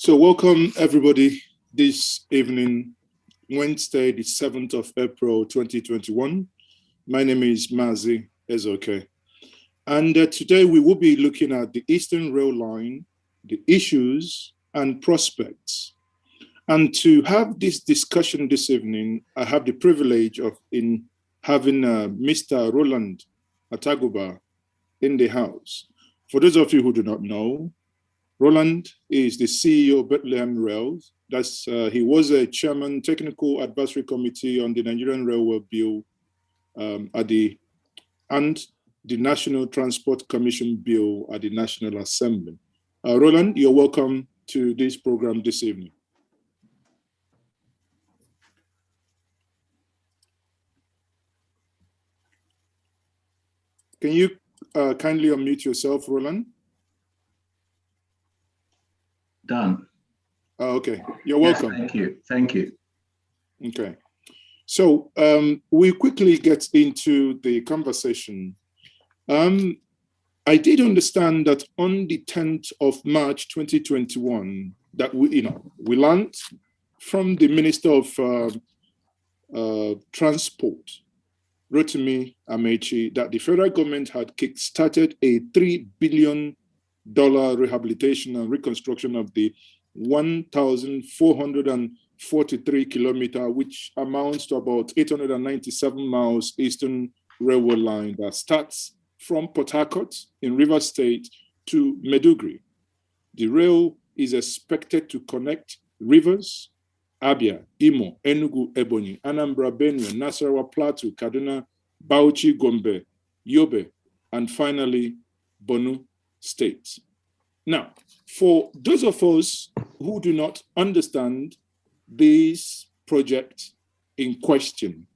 So welcome everybody this evening, Wednesday, the 7th of April, 2021. My name is Mazi Ezoke. And today we will be looking at the Eastern Rail Line, the issues and prospects. And to have this discussion this evening, I have the privilege of having Mr. Roland Ataguba in the house. For those of you who do not know, Roland is the CEO of Bethlehem Rails. He was a chairman, technical advisory committee on the Nigerian Railway Bill and the National Transport Commission Bill at the National Assembly. Roland, you're welcome to this program this evening. Can you kindly unmute yourself, Roland? Done. Okay, you're welcome. Yes, thank you. Okay, so we quickly get into the conversation. I did understand that on the 10th of March 2021, that we learned from the Minister of Transport, Rotimi Amechi, that the federal government had kick-started a $3 billion rehabilitation and reconstruction of the 1,443 kilometer, which amounts to about 897 miles Eastern Railway line that starts from Port Harcourt in Rivers State to Maiduguri. The rail is expected to connect Rivers, Abia, Imo, Enugu, Ebonyi, Anambra, Benue, Nasarawa, Plateau, Kaduna, Bauchi, Gombe, Yobe, and finally, Borno State. Now, for those of us who do not understand this project in question,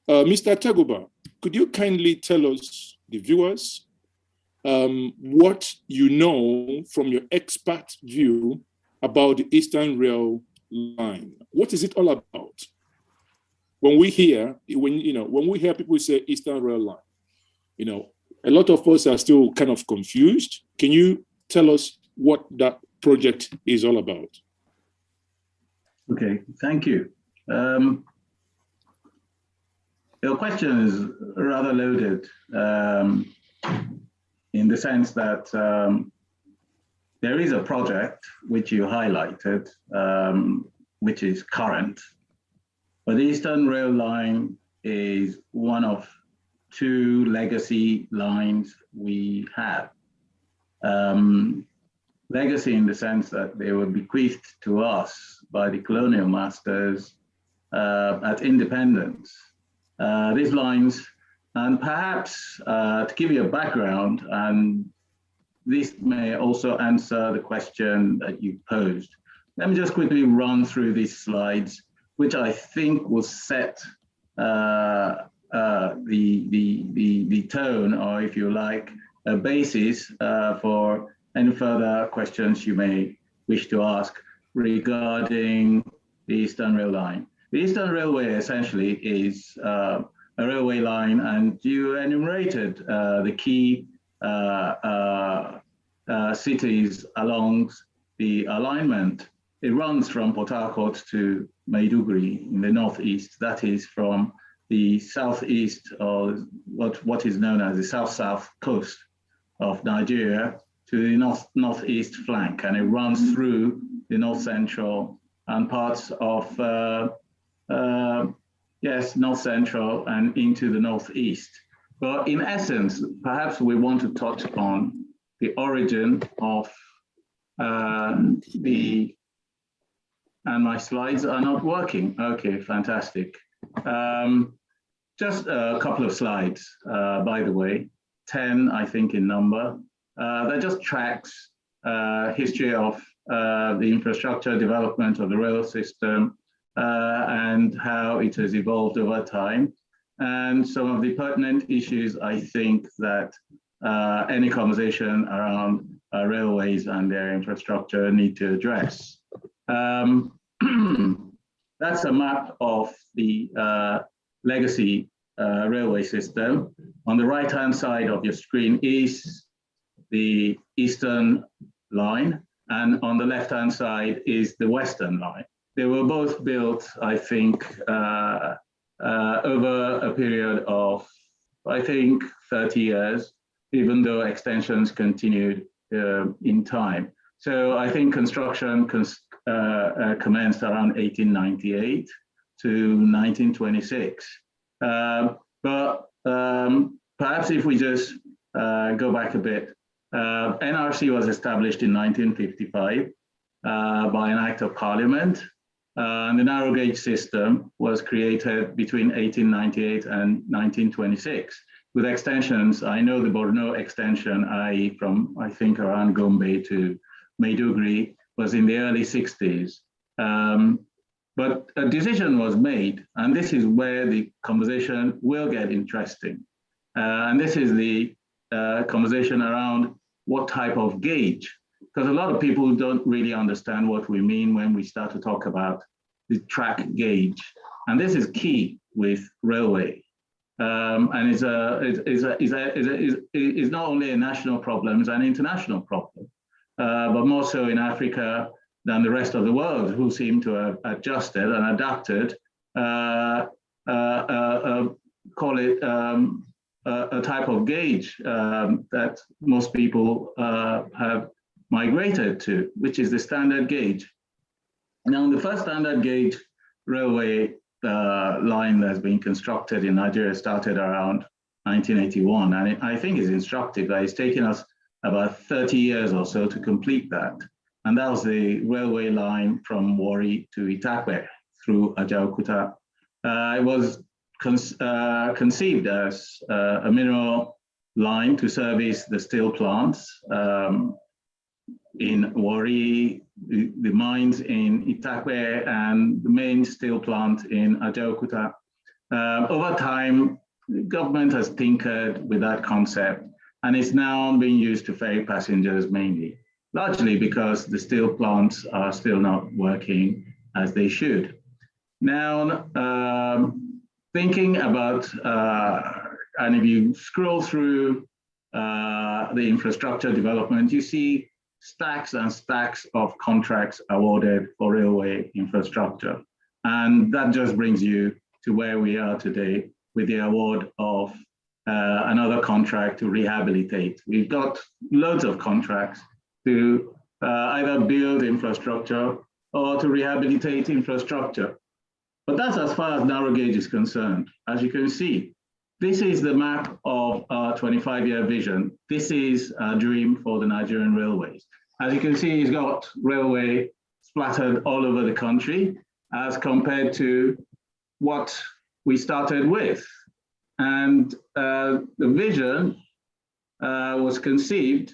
Mr. Taguba, could you kindly tell us, the viewers, what you know from your expert view about the Eastern Rail Line? What is it all about? When we hear people say Eastern Rail Line, a lot of us are still kind of confused. Can you tell us what that project is all about? Okay, thank you. Your question is rather loaded in the sense that there is a project which you highlighted, which is current, but the Eastern Rail Line is one of two legacy lines we have. Legacy in the sense that they were bequeathed to us by the colonial masters at independence. These lines, and perhaps to give you a background, and this may also answer the question that you posed. Let me just quickly run through these slides, which I think will set the tone, or if you like, a basis for any further questions you may wish to ask regarding the Eastern Rail Line. The Eastern Railway essentially is a railway line, and you enumerated the key cities along the alignment. It runs from Port Harcourt to Maiduguri in the northeast. That is from the southeast, or what is known as the south-south coast of Nigeria, to the northeast flank, and it runs through the north central and parts of north central and into the northeast. But in essence, perhaps we want to touch on the origin of and my slides are not working. Okay, fantastic. Just a couple of slides, by the way, 10, I think, in number. That just tracks history of the infrastructure development of the rail system and how it has evolved over time. And some of the pertinent issues, I think, that any conversation around railways and their infrastructure need to address. That's a map of the legacy railway system. On the right-hand side of your screen is the Eastern Line. and on the left-hand side is the Western Line. They were both built, I think, over a period of, I think, 30 years, even though extensions continued in time. So I think construction commenced around 1898 to 1926. But perhaps if we just go back a bit, NRC was established in 1955 by an act of parliament. And the narrow gauge system was created between 1898 and 1926 with extensions. I know the Borno extension, i.e. from, I think, around Gombe to Maiduguri was in the early 60s. But a decision was made, and this is where the conversation will get interesting. And this is the conversation around what type of gauge, because a lot of people don't really understand what we mean when we start to talk about the track gauge. And this is key with railway. And it's not only a national problem, it's an international problem, but more so in Africa than the rest of the world, who seem to have adjusted and adapted, call it a type of gauge that most people have migrated to, which is the standard gauge. Now, the first standard gauge railway line that's been constructed in Nigeria started around 1981, and I think it's instructive that it's taken us about 30 years or so to complete that. And that was the railway line from Warri to Itakpe through Ajaokuta. It was conceived as a mineral line to service the steel plants in Warri, the mines in Itakpe, and the main steel plant in Ajaokuta. Over time, the government has tinkered with that concept, and it's now being used to ferry passengers mainly, largely because the steel plants are still not working as they should. Now, thinking about, and if you scroll through the infrastructure development, you see stacks and stacks of contracts awarded for railway infrastructure. And that just brings you to where we are today with the award of another contract to rehabilitate. We've got loads of contracts to either build infrastructure or to rehabilitate infrastructure. But that's as far as narrow gauge is concerned. As you can see, this is the map of our 25-year vision. This is our dream for the Nigerian railways. As you can see, it's got railway splattered all over the country as compared to what we started with. And the vision was conceived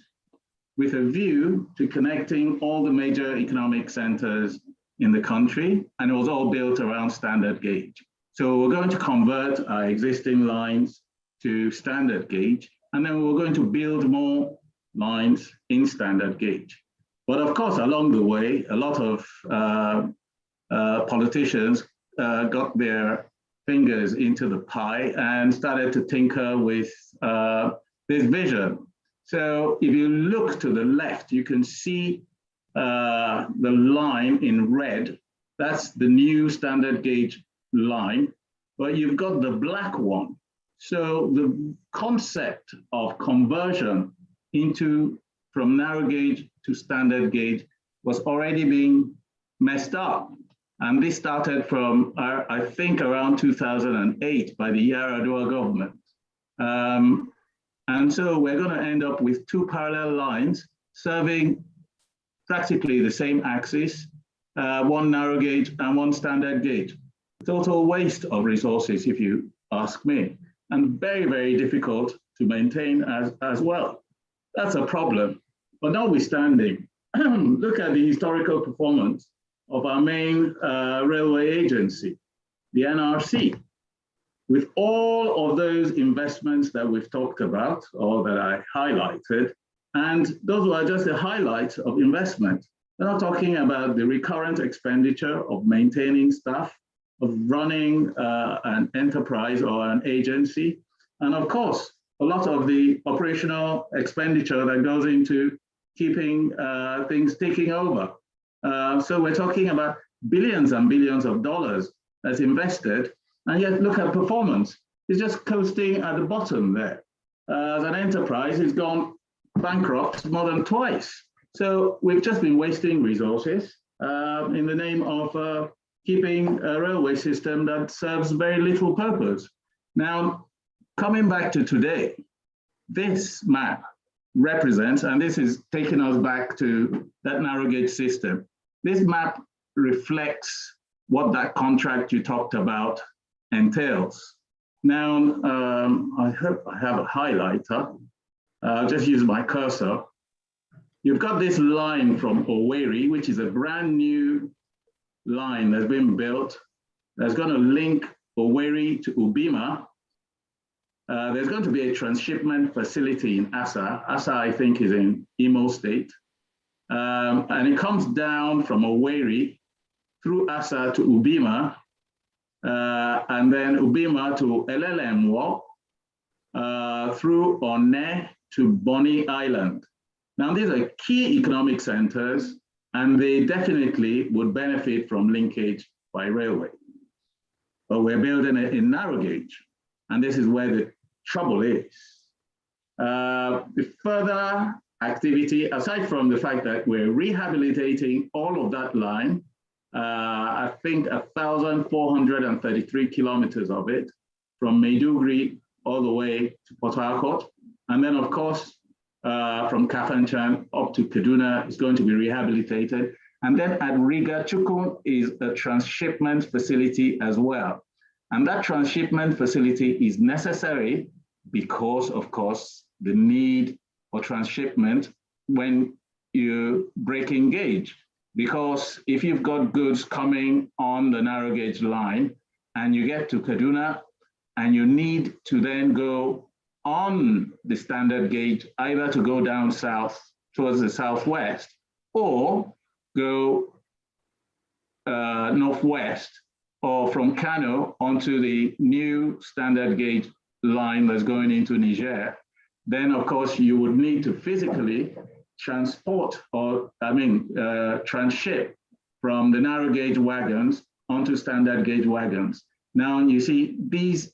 with a view to connecting all the major economic centers in the country, and it was all built around standard gauge. So we're going to convert our existing lines to standard gauge, and then we're going to build more lines in standard gauge. But of course, along the way, a lot of politicians got their fingers into the pie and started to tinker with this vision. So if you look to the left, you can see the line in red. That's the new standard gauge line, but you've got the black one. So the concept of conversion from narrow gauge to standard gauge was already being messed up. And this started from, I think, around 2008 by the Yar'Adua government. And so we're going to end up with two parallel lines serving practically the same axis, one narrow gauge and one standard gauge. Total waste of resources, if you ask me, and very, very difficult to maintain as well. That's a problem. But notwithstanding, look at the historical performance of our main railway agency, the NRC. With all of those investments that we've talked about, or that I highlighted, and those were just the highlights of investment. We're not talking about the recurrent expenditure of maintaining staff, of running an enterprise or an agency, and of course, a lot of the operational expenditure that goes into keeping things ticking over. So we're talking about billions and billions of dollars that's invested, and yet look at performance. It's just coasting at the bottom there. As an enterprise, it's gone bankrupt more than twice. So we've just been wasting resources in the name of keeping a railway system that serves very little purpose. Now, coming back to today, this map represents, and this is taking us back to that narrow gauge system, this map reflects what that contract you talked about entails. Now, I hope I have a highlighter. I'll just use my cursor. You've got this line from Owerri, which is a brand new line that's been built that's going to link Owerri to Ubima. There's going to be a transshipment facility in Asa. Asa, I think, is in Imo State. And it comes down from Owerri through Asa to Ubima, and then Ubima to Elelemwo, through One to Bonny Island. Now, these are key economic centers, and they definitely would benefit from linkage by railway. But we're building it in narrow gauge, and this is where the trouble is. The further activity, aside from the fact that we're rehabilitating all of that line, I think 1,433 kilometers of it, from Maiduguri all the way to Port Harcourt. And then, of course, from Kafanchan up to Kaduna is going to be rehabilitated. And then at Riga, Chukun is a transshipment facility as well. And that transshipment facility is necessary because, of course, the need for transshipment when you breaking gauge. Because if you've got goods coming on the narrow gauge line and you get to Kaduna and you need to then go on the standard gauge, either to go down south towards the southwest or go northwest, or from Kano onto the new standard gauge line that's going into Niger, then of course you would need to physically transport, or transship from the narrow gauge wagons onto standard gauge wagons. Now you see, these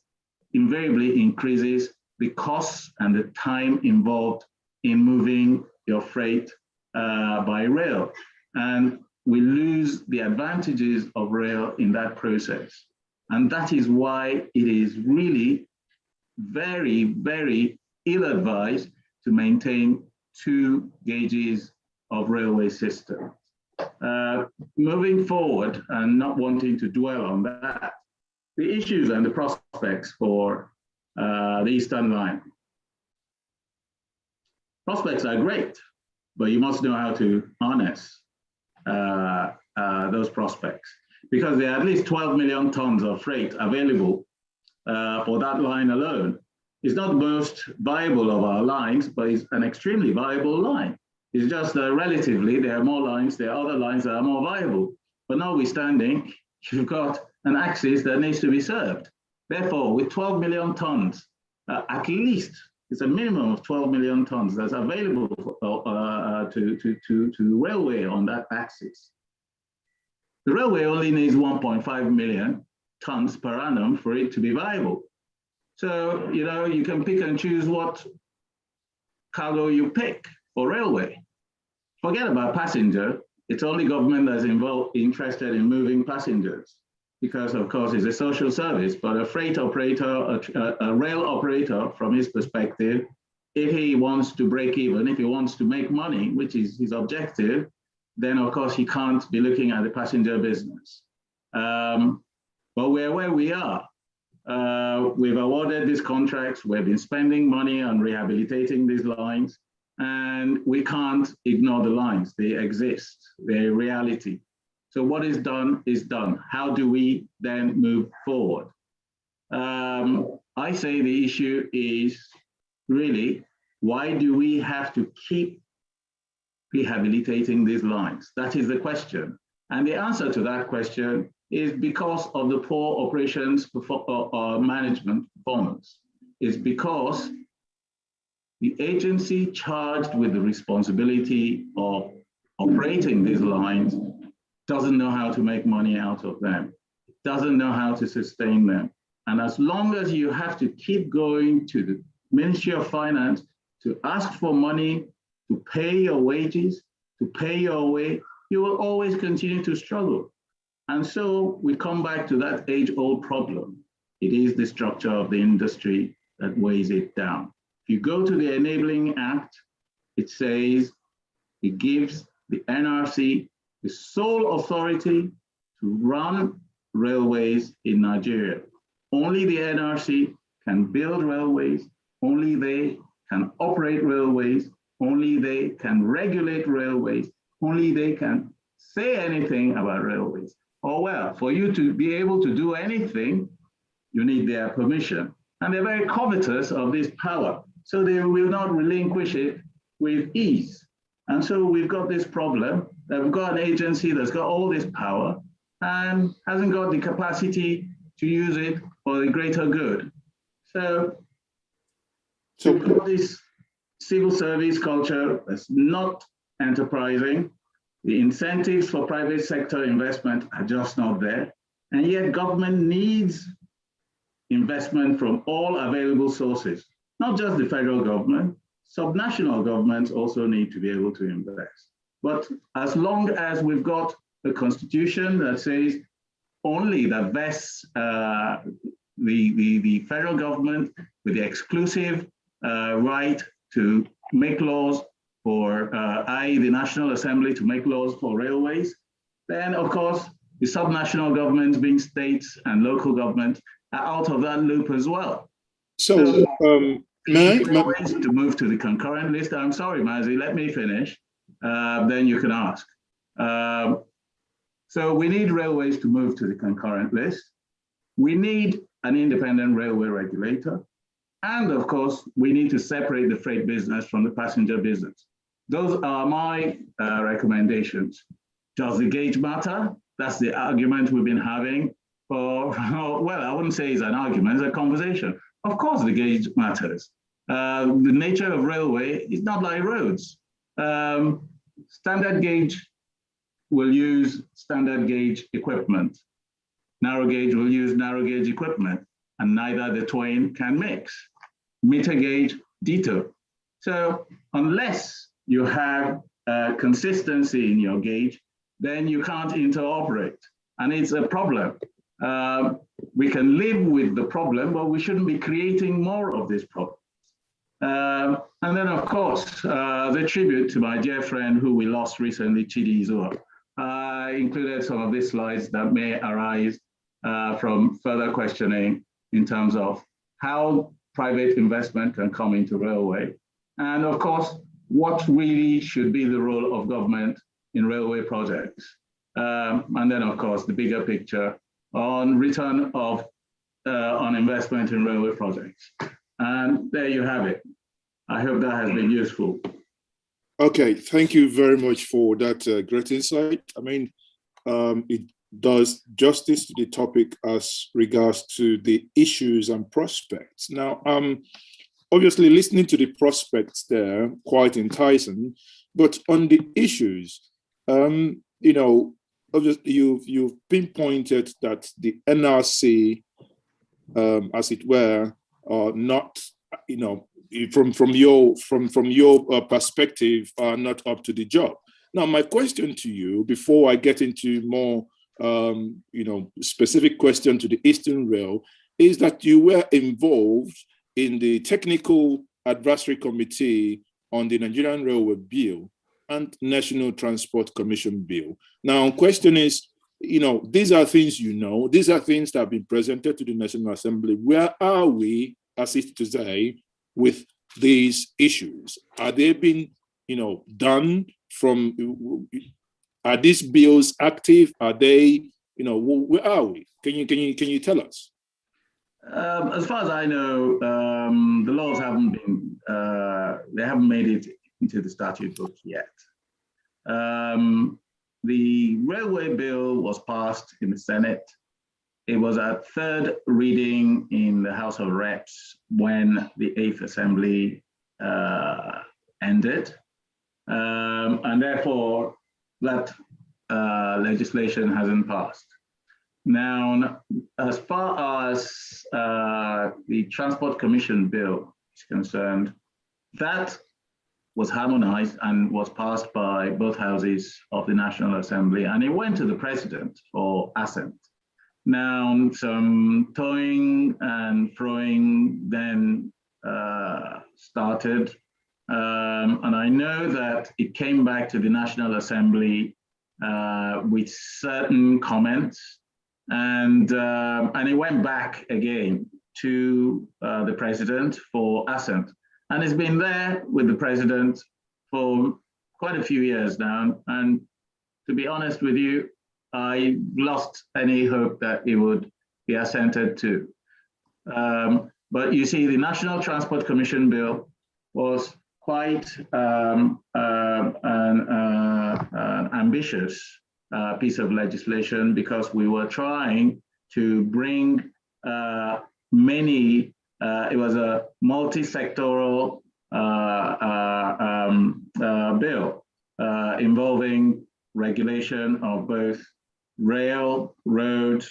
invariably increases the costs and the time involved in moving your freight by rail. And we lose the advantages of rail in that process. And that is why it is really very, very ill-advised to maintain 2 gauges of railway system. Moving forward, and not wanting to dwell on that, the issues and the prospects for the Eastern Line. Prospects are great, but you must know how to harness those prospects, because there are at least 12 million tons of freight available for that line alone. It's not the most viable of our lines, but it's an extremely viable line. It's just that relatively, there are more lines, there are other lines that are more viable. But notwithstanding, you've got an axis that needs to be served. Therefore, with 12 million tons, at least, it's a minimum of 12 million tons that's available to railway on that axis. The railway only needs 1.5 million tons per annum for it to be viable. So, you know, you can pick and choose what cargo you pick for railway. Forget about passenger. It's only government that's interested in moving passengers, because of course it's a social service. But a freight operator, a rail operator, from his perspective, if he wants to break even, if he wants to make money, which is his objective, then of course he can't be looking at the passenger business. But we're where we are. We've awarded these contracts, we've been spending money on rehabilitating these lines, and we can't ignore the lines. They exist, they're reality. So what is done is done. How do we then move forward? I say the issue is really, why do we have to keep rehabilitating these lines? That is the question. And the answer to that question is because of the poor operations management performance. It's because the agency charged with the responsibility of operating these lines doesn't know how to make money out of them, doesn't know how to sustain them. And as long as you have to keep going to the Ministry of Finance to ask for money, to pay your wages, to pay your way, you will always continue to struggle. And so we come back to that age-old problem. It is the structure of the industry that weighs it down. If you go to the Enabling Act, it says it gives the NRC the sole authority to run railways in Nigeria. Only the NRC can build railways, only they can operate railways, only they can regulate railways, only they can say anything about railways. Oh well, for you to be able to do anything, you need their permission. And they're very covetous of this power, so they will not relinquish it with ease. And so we've got this problem that we've got an agency that's got all this power and hasn't got the capacity to use it for the greater good. So we've got this civil service culture that's not enterprising. The incentives for private sector investment are just not there. And yet government needs investment from all available sources, not just the federal government. Subnational governments also need to be able to invest. But as long as we've got a constitution that says only that vests the federal government with the exclusive right to make laws for, i.e. the National Assembly to make laws for railways, then of course the subnational governments, being states and local governments, are out of that loop as well. So ways to move to the concurrent list. I'm sorry, Mazi, let me finish. Then you can ask. So we need railways to move to the concurrent list. We need an independent railway regulator. And of course, we need to separate the freight business from the passenger business. Those are my recommendations. Does the gauge matter? That's the argument we've been having for, well, I wouldn't say it's an argument, it's a conversation. Of course, the gauge matters. The nature of railway is not like roads. Standard gauge will use standard gauge equipment. Narrow gauge will use narrow gauge equipment, and neither the twain can mix. Meter gauge, ditto. So unless you have consistency in your gauge, then you can't interoperate, and it's a problem. We can live with the problem, but we shouldn't be creating more of this problem. And then, of course, the tribute to my dear friend who we lost recently, Chidi Izua. I included some of these slides that may arise from further questioning in terms of how private investment can come into railway. And of course, what really should be the role of government in railway projects. And then, of course, the bigger picture on return of on investment in railway projects. And there you have it. I hope that has been useful. Okay, thank you very much for that great insight. I mean, it does justice to the topic as regards to the issues and prospects. Now, obviously listening to the prospects there, quite enticing, but on the issues, you know, obviously you've pinpointed that the NRC, as it were, are not, you know, from your perspective, are not up to the job. Now, my question to you, before I get into more, you know, specific question to the Eastern Rail, is that you were involved in the Technical Advisory Committee on the Nigerian Railway Bill and National Transport Commission Bill. Now, question is, you know, these are things you know, these are things that have been presented to the National Assembly. Where are we, as it today, with these issues? Are they being, you know, done from, are these bills active? Are they, you know, where are we? Can you tell us? As far as I know, the laws haven't been, they haven't made it into the statute book yet. The railway bill was passed in the Senate. It was at third reading in the House of Reps when the 8th Assembly ended. And therefore, that legislation hasn't passed. Now, as far as the Transport Commission bill is concerned, that was harmonized and was passed by both houses of the National Assembly, and it went to the president for assent. Now, some toing and froing then started, and I know that it came back to the National Assembly with certain comments, and it went back again to the president for assent. And it's been there with the president for quite a few years now. And to be honest with you, I lost any hope that it would be assented to. But you see, the National Transport Commission bill was quite an ambitious piece of legislation, because we were trying to bring many, it was a multi-sectoral bill involving regulation of both rail, road,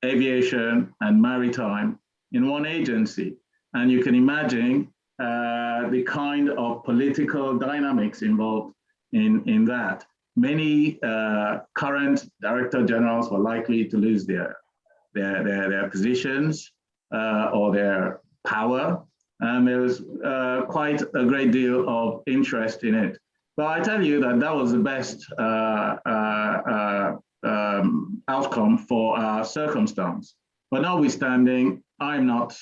aviation, and maritime in one agency. And you can imagine the kind of political dynamics involved in that. Many current director generals were likely to lose their positions or their power, and there was quite a great deal of interest in it. But I tell you that was the best outcome for our circumstance. But notwithstanding, I'm not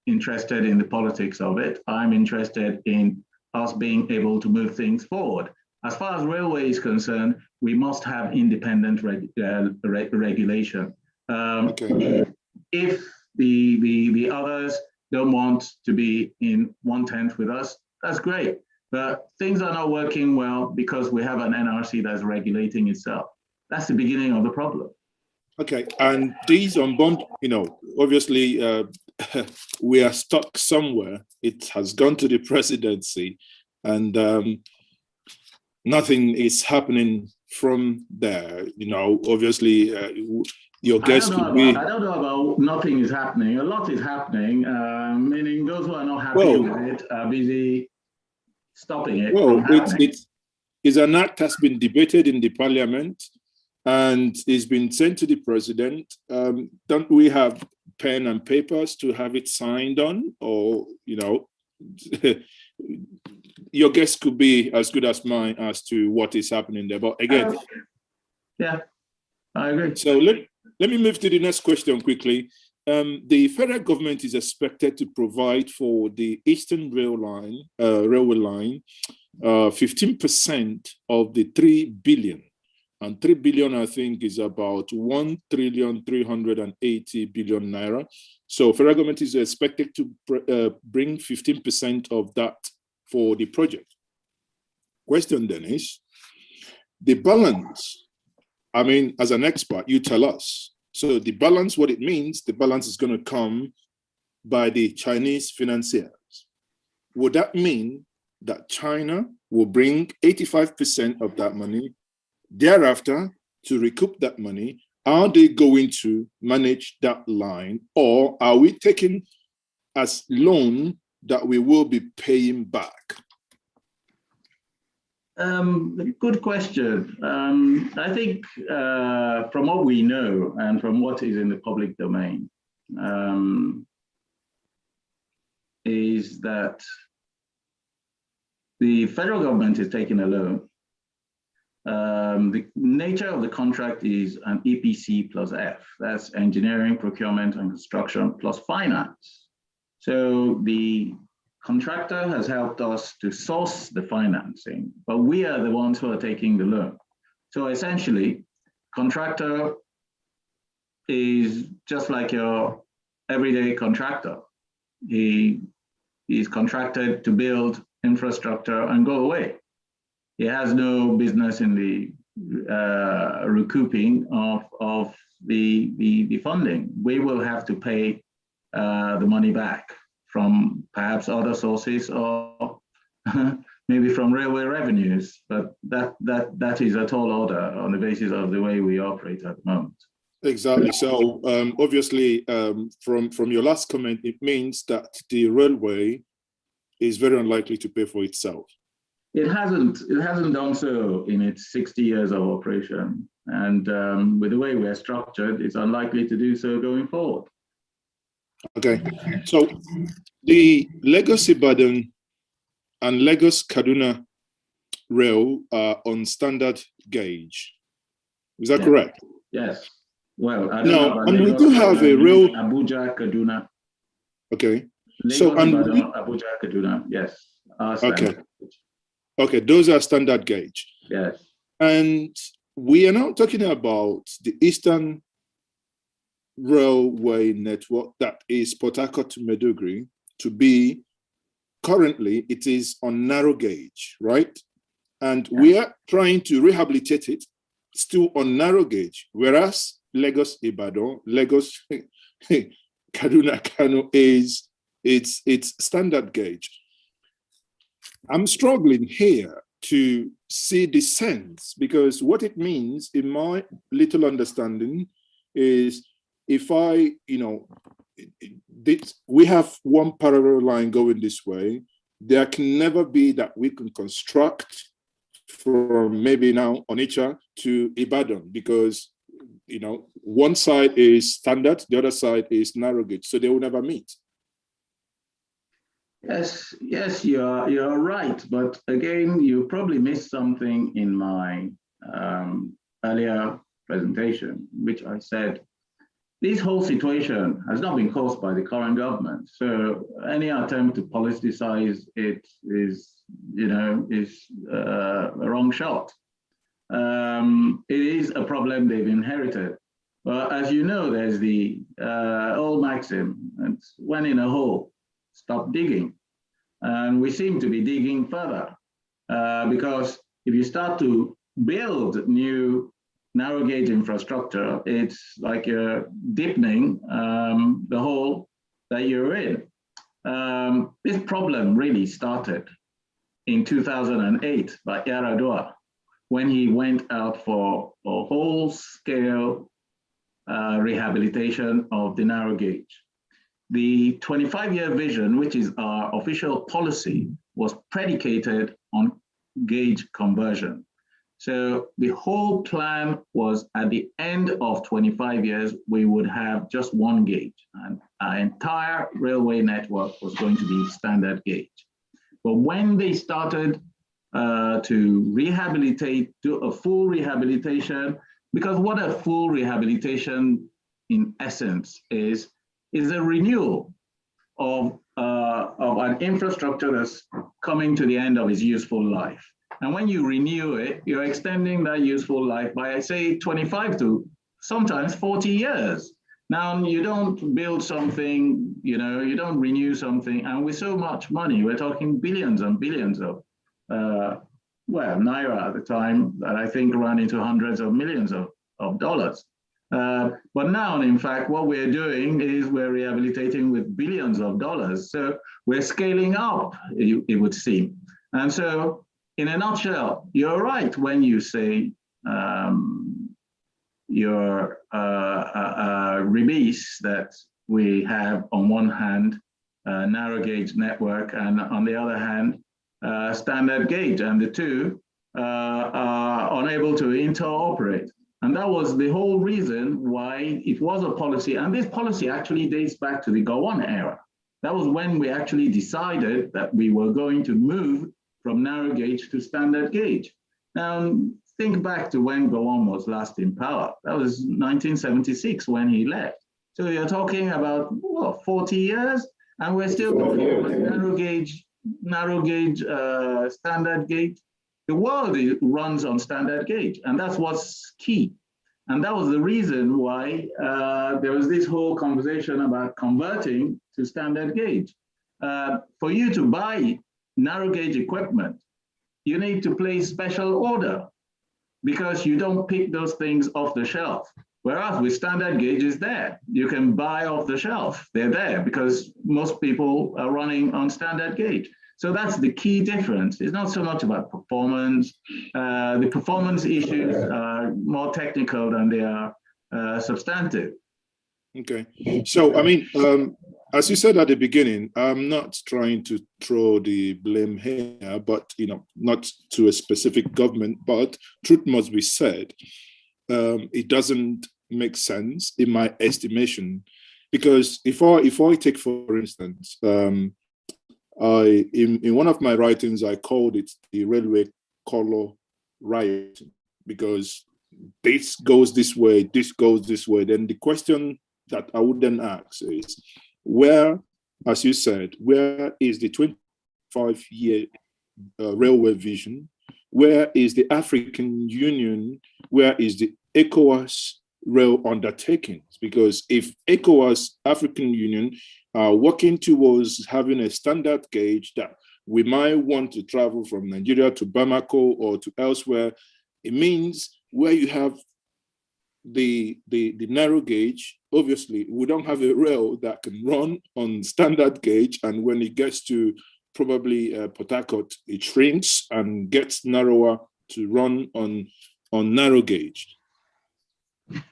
interested in the politics of it. I'm interested in us being able to move things forward. As far as railway is concerned, we must have independent regulation. Okay. If the others don't want to be in one tent with us, that's great. But things are not working well because we have an NRC that's regulating itself. That's the beginning of the problem. Okay, and these unbound, obviously we are stuck somewhere. It has gone to the presidency, and nothing is happening from there. Obviously your guess could be. I don't know about nothing is happening. A lot is happening, meaning those who are not happy with it are busy stopping it from happening. It's an act that's been debated in the parliament and it's been sent to the president. Don't we have pen and papers to have it signed on? Or, your guess could be as good as mine as to what is happening there. But again, yeah, I agree. So let me move to the next question quickly. The federal government is expected to provide for the Eastern Railway line 15% of the 3 billion. And 3 billion, I think, is about 1,380 billion naira. So federal government is expected to bring 15% of that for the project. Question then is, the balance, I mean, as an expert, you tell us. So the balance, what it means, the balance is going to come by the Chinese financiers. Would that mean that China will bring 85% of that money? Thereafter, to recoup that money, are they going to manage that line, or are we taking as loan that we will be paying back? Good question. I think from what we know and from what is in the public domain, is that the federal government is taking a loan. The nature of the contract is an EPC plus F. That's engineering, procurement, and construction plus finance. So the contractor has helped us to source the financing, but we are the ones who are taking the loan. So essentially, contractor is just like your everyday contractor. He is contracted to build infrastructure and go away. He has no business in the recouping of the funding. We will have to pay the money back from perhaps other sources or maybe from railway revenues, but that is a tall order on the basis of the way we operate at the moment. Exactly. So obviously, from your last comment, it means that the railway is very unlikely to pay for itself. It hasn't done so in its 60 years of operation, and with the way we're structured, it's unlikely to do so going forward. Okay, so the Lagos-Ibadan and Lagos-Kaduna rail are on standard gauge. Is that correct? Yes. Well, I don't now, know about and Lagos, we do have a rail. Abuja, Kaduna. Okay. Lagos, so and Ibadan, Abuja, Kaduna. Yes. Okay. Okay, those are standard gauge. Yes. And we are now talking about the Eastern Railway network that is Port Harcourt to Maiduguri to be, currently it is on narrow gauge, right? And we are trying to rehabilitate it still on narrow gauge, whereas Lagos Ibadan, Lagos Kaduna Kano is it's standard gauge. I'm struggling here to see the sense, because what it means in my little understanding is if we have one parallel line going this way, there can never be that we can construct from maybe now Onitsha to Ibadan, because one side is standard, the other side is narrow gauge, so they will never meet. Yes, you're right. But again, you probably missed something in my earlier presentation, which I said this whole situation has not been caused by the current government. So any attempt to politicize it is a wrong shot. It is a problem they've inherited. But as you know, there's the old maxim, it's when in a hole, stop digging. And we seem to be digging further because if you start to build new narrow gauge infrastructure, it's like you're deepening the hole that you're in. This problem really started in 2008 by Yar'Adua when he went out for a whole-scale rehabilitation of the narrow gauge. The 25-year vision, which is our official policy, was predicated on gauge conversion. So the whole plan was at the end of 25 years, we would have just one gauge, and our entire railway network was going to be standard gauge. But when they started to rehabilitate, do a full rehabilitation, because what a full rehabilitation in essence is a renewal of an infrastructure that's coming to the end of its useful life. And when you renew it, you're extending that useful life by, say, 25 to sometimes 40 years. Now, you don't build something, you don't renew something, and with so much money, we're talking billions and billions of, Naira at the time, that I think ran into hundreds of millions of dollars. But now, in fact, what we're doing is we're rehabilitating with billions of dollars. So we're scaling up, it would seem. And so, in a nutshell, you're right when you say your release that we have on one hand narrow gauge network and on the other hand standard gauge, and the two are unable to interoperate. And that was the whole reason why it was a policy. And this policy actually dates back to the Gowon era. That was when we actually decided that we were going to move from narrow gauge to standard gauge. Now, think back to when Gowon was last in power. That was 1976 when he left. So you're talking about, what, 40 years? And we're still talking about narrow gauge, standard gauge. The world runs on standard gauge, and that's what's key. And that was the reason why there was this whole conversation about converting to standard gauge. For you to buy narrow gauge equipment, you need to place special order because you don't pick those things off the shelf. Whereas with standard gauge is there. You can buy off the shelf. They're there because most people are running on standard gauge. So that's the key difference. It's not so much about performance. The performance issues are more technical than they are substantive. Okay. So, I mean, as you said at the beginning, I'm not trying to throw the blame here, but, not to a specific government, but truth must be said. It doesn't make sense in my estimation, because if I take, for instance, in one of my writings, I called it the railway color riot, because this goes this way, this goes this way. Then the question that I would then ask is, where, as you said, where is the 25-year railway vision? Where is the African Union? Where is the ECOWAS rail undertakings? Because if ECOWAS, African Union, are working towards having a standard gauge that we might want to travel from Nigeria to Bamako or to elsewhere, it means where you have the narrow gauge, obviously we don't have a rail that can run on standard gauge, and when it gets to probably Port Harcourt, it shrinks and gets narrower to run on narrow gauge.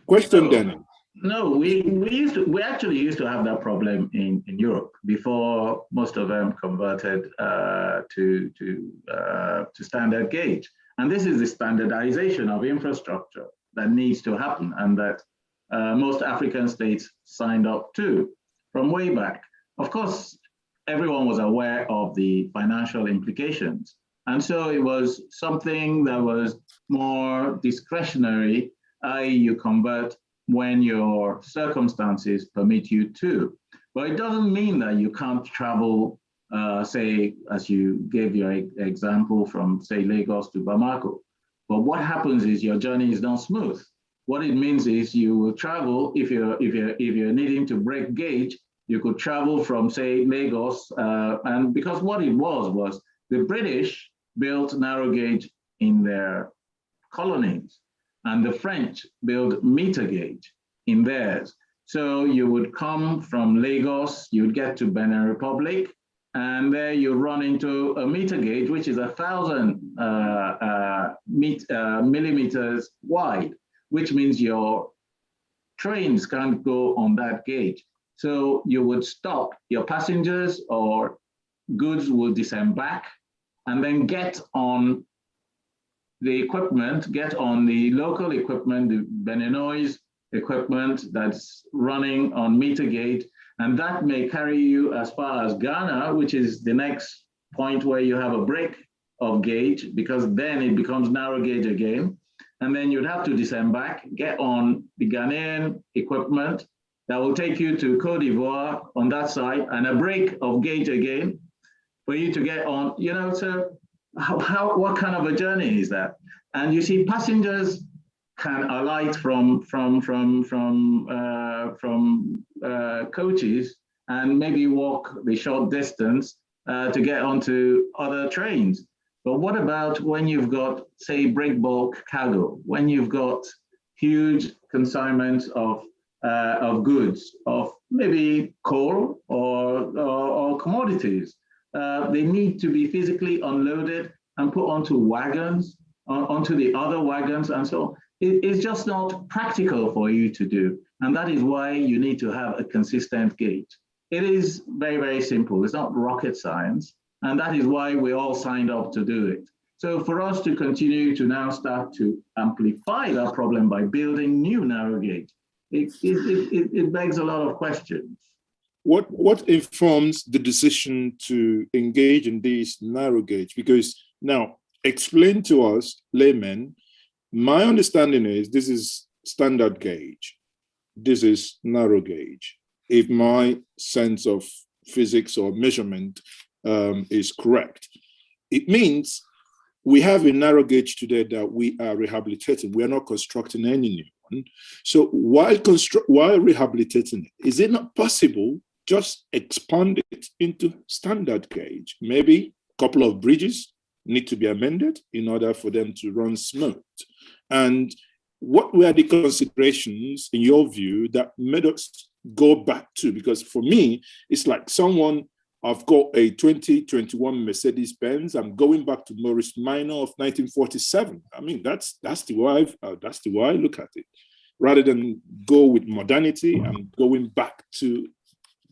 Question then. No, we actually used to have that problem in Europe before most of them converted to standard gauge. And this is the standardization of infrastructure that needs to happen, and that most African states signed up to from way back. Of course, everyone was aware of the financial implications. And so it was something that was more discretionary, i.e. you convert when your circumstances permit you to. But it doesn't mean that you can't travel, say, as you gave your example, from, say, Lagos to Bamako. But what happens is your journey is not smooth. What it means is you will travel, if you're needing to break gauge, you could travel from, say, Lagos, and because what it was the British built narrow gauge in their colonies, and the French built meter gauge in theirs. So you would come from Lagos, you would get to Benin Republic, and there you run into a meter gauge, which is 1,000 millimeters wide, which means your trains can't go on that gauge. So you would stop, your passengers or goods will disembark and then get on the equipment, get on the local equipment, the Beninois equipment that's running on meter gauge, and that may carry you as far as Ghana, which is the next point where you have a break of gauge, because then it becomes narrow gauge again. And then you'd have to disembark, get on the Ghanaian equipment that will take you to Cote d'Ivoire on that side, and a break of gauge again for you to get on, so what kind of a journey is that? And you see, passengers can alight from coaches and maybe walk the short distance to get onto other trains. But what about when you've got, say, break bulk cargo, when you've got huge consignments of goods, of maybe coal or commodities? They need to be physically unloaded and put onto wagons, onto the other wagons, and so it's just not practical for you to do. And that is why you need to have a consistent gauge. It is very, very simple. It's not rocket science. And that is why we all signed up to do it. So for us to continue to now start to amplify that problem by building new narrow gauge, it begs a lot of questions. What informs the decision to engage in this narrow gauge? Because now, explain to us laymen, my understanding is this is standard gauge, this is narrow gauge, if my sense of physics or measurement is correct. It means we have a narrow gauge today that we are rehabilitating. We are not constructing any new one. So while rehabilitating it, is it not possible just expand it into standard gauge? Maybe a couple of bridges need to be amended in order for them to run smooth. And what were the considerations, in your view, that made us go back to? Because for me, it's like I've got a 2021 Mercedes-Benz. I'm going back to Morris Minor of 1947. I mean, that's the way I look at it. Rather than go with modernity, I'm going back to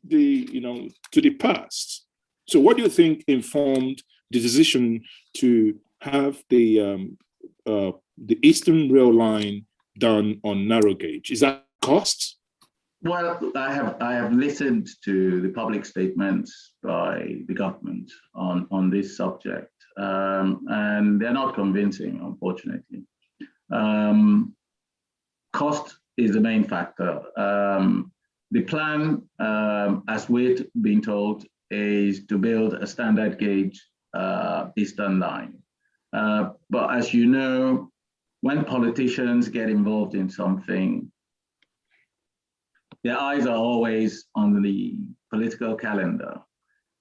the past. So, what do you think informed the decision to have the Eastern Rail Line done on narrow gauge? Is that cost? Well, I have listened to the public statements by the government on this subject, and they're not convincing, unfortunately. Cost is the main factor. The plan, as we've been told, is to build a standard gauge Eastern Line. But as you know, when politicians get involved in something, their eyes are always on the political calendar.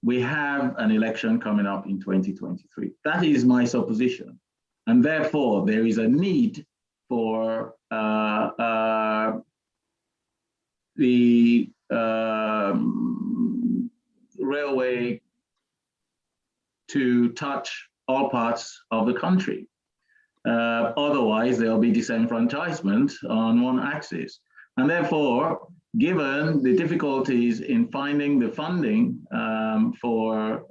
We have an election coming up in 2023. That is my supposition. And therefore, there is a need for the railway to touch all parts of the country. Otherwise, there'll be disenfranchisement on one axis. And therefore, given the difficulties in finding the funding for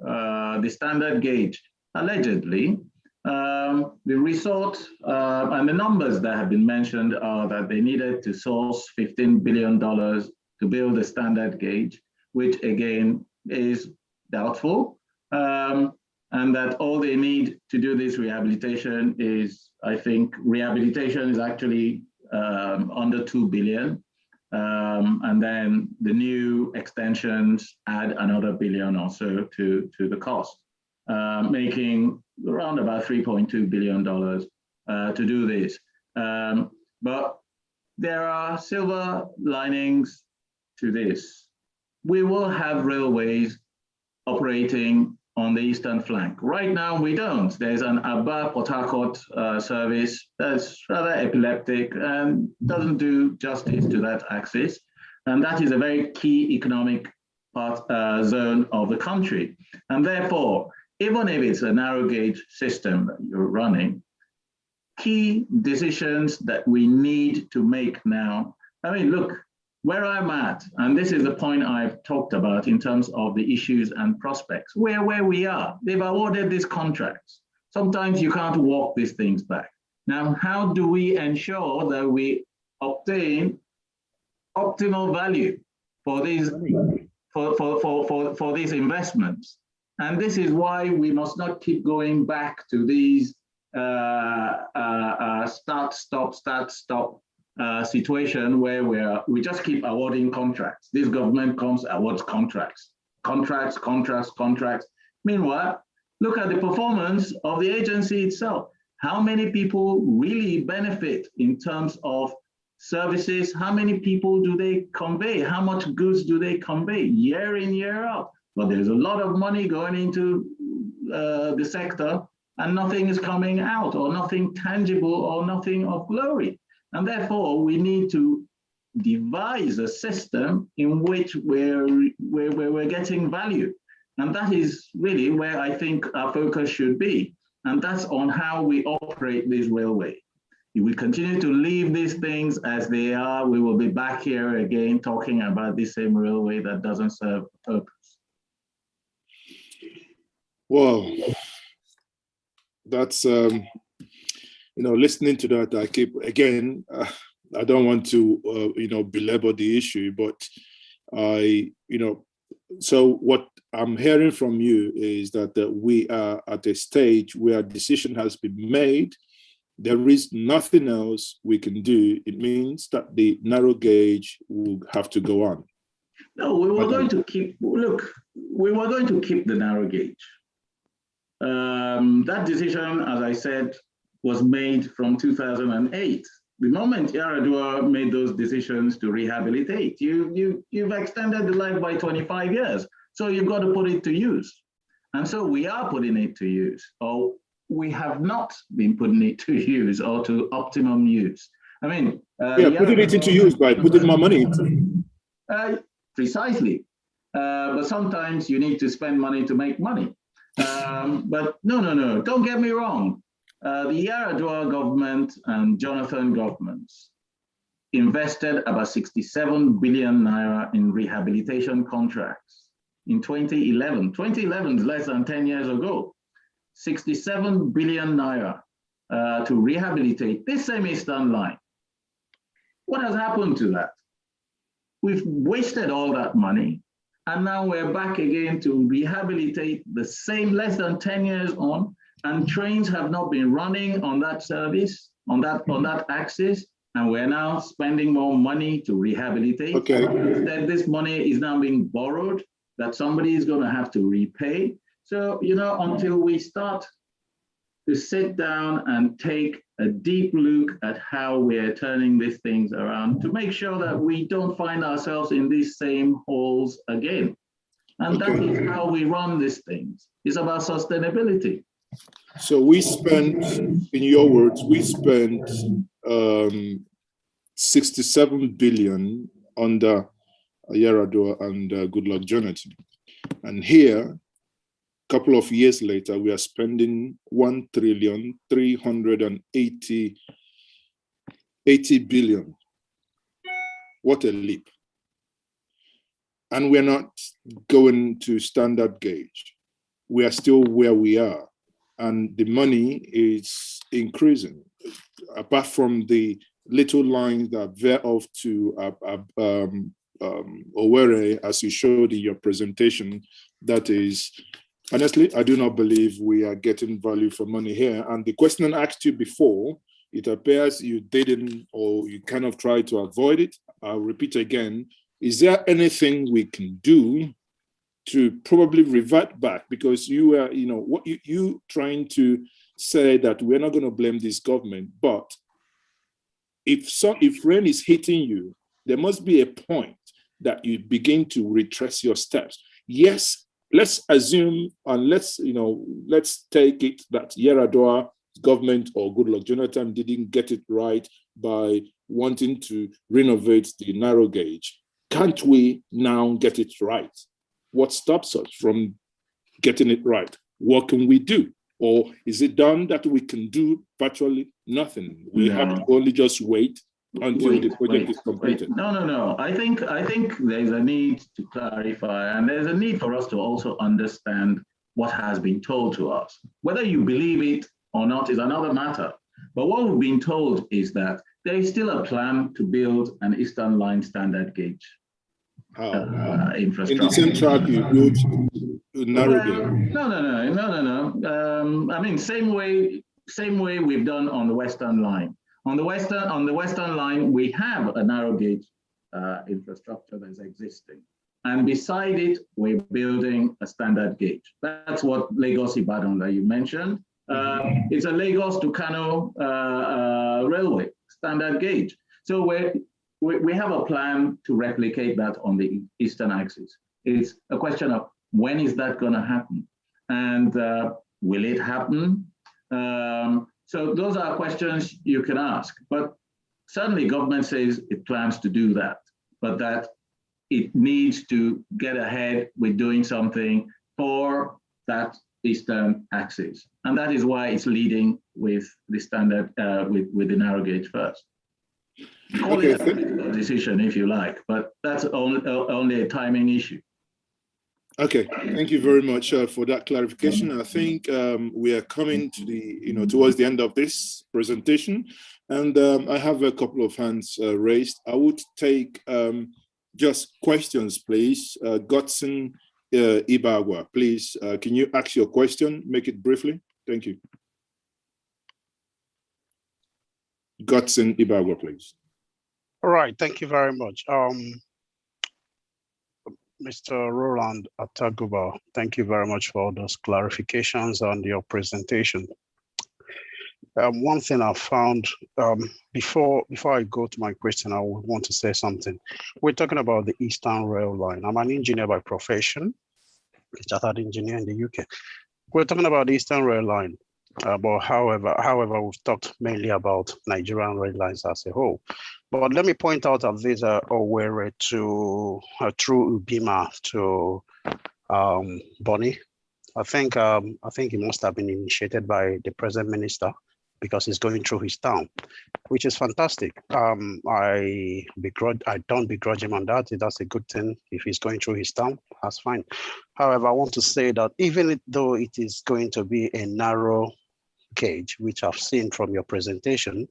the standard gauge, allegedly, the resort and the numbers that have been mentioned are that they needed to source $15 billion to build a standard gauge, which again is doubtful. And that all they need to do this rehabilitation is, I think, rehabilitation is actually under 2 billion. And then the new extensions add another billion or so to the cost, making around about $3.2 billion to do this. But there are silver linings to this. We will have railways operating on the eastern flank. Right now, we don't. There's an Aba-Port Harcourt service that's rather epileptic and doesn't do justice to that axis. And that is a very key economic zone of the country. And therefore, even if it's a narrow gauge system that you're running, key decisions that we need to make now. I mean, look, where I'm at, and this is the point I've talked about in terms of the issues and prospects, where we are. They've awarded these contracts. Sometimes you can't walk these things back. Now, how do we ensure that we obtain optimal value for these for these investments? And this is why we must not keep going back to these start, stop situation where we just keep awarding contracts. This government comes, awards contracts. Meanwhile, look at the performance of the agency itself. How many people really benefit in terms of services? How many people do they convey? How much goods do they convey year in, year out? But there's a lot of money going into the sector and nothing is coming out, or nothing tangible, or nothing of glory. And therefore, we need to devise a system in which we're getting value. And that is really where I think our focus should be. And that's on how we operate this railway. If we continue to leave these things as they are, we will be back here again talking about the same railway that doesn't serve a purpose. Well, that's, listening to that, I keep, again, I don't want to, belabor the issue, but so what I'm hearing from you is that we are at a stage where a decision has been made. There is nothing else we can do. It means that the narrow gauge will have to go on. No, we were going to keep the narrow gauge. That decision, as I said, was made from 2008. The moment Yar'Adua made those decisions to rehabilitate, you've extended the life by 25 years. So you've got to put it to use. And so we are putting it to use, or we have not been putting it to use or to optimum use. I mean, putting it into use by putting more money into it. Precisely. But sometimes you need to spend money to make money. But no, don't get me wrong. The Yar'Adua government and Jonathan governments invested about 67 billion naira in rehabilitation contracts in 2011. 2011 is less than 10 years ago. 67 billion naira to rehabilitate this same Eastern Line. What has happened to that? We've wasted all that money, and now we're back again to rehabilitate the same less than 10 years on, and trains have not been running on that service, on that axis, and we're now spending more money to rehabilitate. Okay. Instead, this money is now being borrowed that somebody is going to have to repay. So, until we start to sit down and take a deep look at how we're turning these things around to make sure that we don't find ourselves in these same holes again. And that is how we run these things. It's about sustainability. So we spent, in your words, we spent 67 billion under Yar'Adua and Goodluck Jonathan. And here, couple of years later, we are spending 1,380 billion. What a leap. And we're not going to standard gauge. We are still where we are. And the money is increasing. Apart from the little lines that veer off to Owerri, as you showed in your presentation, that is, honestly, I do not believe we are getting value for money here. And the question I asked you before, it appears you didn't, or you kind of tried to avoid it. I'll repeat again. Is there anything we can do to probably revert back? Because you are, what you trying to say that we're not going to blame this government, but if rain is hitting you, there must be a point that you begin to retrace your steps. Yes, let's assume and let's take it that Yar'Adua government or Goodluck Jonathan didn't get it right by wanting to renovate the narrow gauge. Can't we now get it right? What stops us from getting it right? What can we do? Or is it done that we can do virtually nothing? We have to only just wait until the project is completed. No. I think there's a need to clarify, and there's a need for us to also understand what has been told to us. Whether you believe it or not is another matter. But what we've been told is that there is still a plan to build an Eastern Line standard gauge infrastructure. In the same track you built narrow gauge. No. I mean, same way we've done on the Western Line. On the Western Line, we have a narrow gauge infrastructure that's existing. And beside it, we're building a standard gauge. That's what Lagos-Ibadan that you mentioned. It's a Lagos to Kano railway, standard gauge. So we have a plan to replicate that on the eastern axis. It's a question of when is that going to happen? And will it happen? So those are questions you can ask. But certainly government says it plans to do that, but that it needs to get ahead with doing something for that eastern axis. And that is why it's leading with the standard, with the narrow gauge first. Call it a political decision if you like, but that's only a timing issue. Okay, thank you very much for that clarification. I think we are coming to the, towards the end of this presentation, and I have a couple of hands raised. I would take just questions, please. Godson Ibagwa, please, can you ask your question? Make it briefly. Thank you. Godson Ibagwa, please. All right, thank you very much. Mr. Roland Ataguba, thank you very much for those clarifications on your presentation. One thing I found, before I go to my question, I would want to say something. We're talking about the Eastern Rail Line. I'm an engineer by profession, a chartered engineer in the UK. We're talking about the Eastern Rail Line. But however, we've talked mainly about Nigerian red lines as a whole. But let me point out that these are Owerri to through Ubima to Bonny. I think it must have been initiated by the present minister because he's going through his town, which is fantastic. I don't begrudge him on that. That's a good thing. If he's going through his town, that's fine. However, I want to say that even though it is going to be a narrow gauge, which I've seen from your presentation,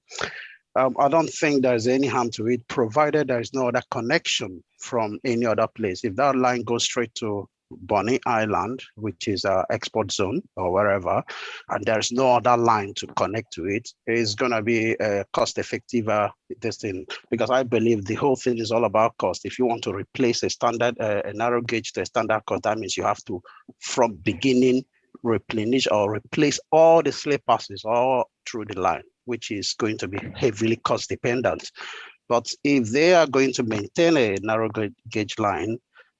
I don't think there's any harm to it, provided there is no other connection from any other place. If that line goes straight to Bonny Island, which is an export zone or wherever, and there's no other line to connect to it, it's going to be a cost-effective this thing, because I believe the whole thing is all about cost. If you want to replace a standard, a narrow gauge to a standard cost, that means you have to, from beginning, replenish or replace all the slip passes all through the line, which is going to be heavily cost dependent. But if they are going to maintain a narrow gauge line